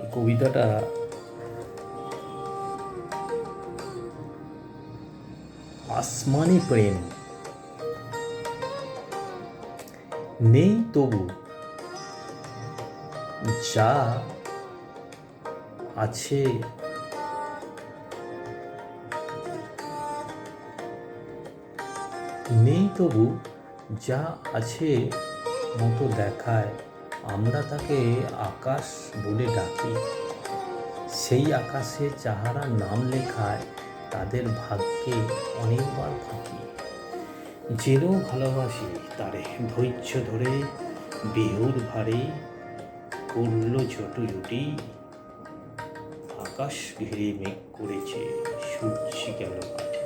এই কবিতাটা আসমানি প্রেম। নেই তবু যা আছে নেই তবু যা আছে মতো দেখায়, আমরা তাকে আকাশ বলে ডাকি। সেই আকাশে যাহারা নাম লেখায়, তাদের ভাগ্যে অনেকবার ফাঁকি। জেনেও ভালোবাসি তারে, ধৈর্য ধরে বেহুর ভারে করল ছোটজুটি। আকাশ ঘিরে মেঘ করেছে, সূর্য গেল কাটে।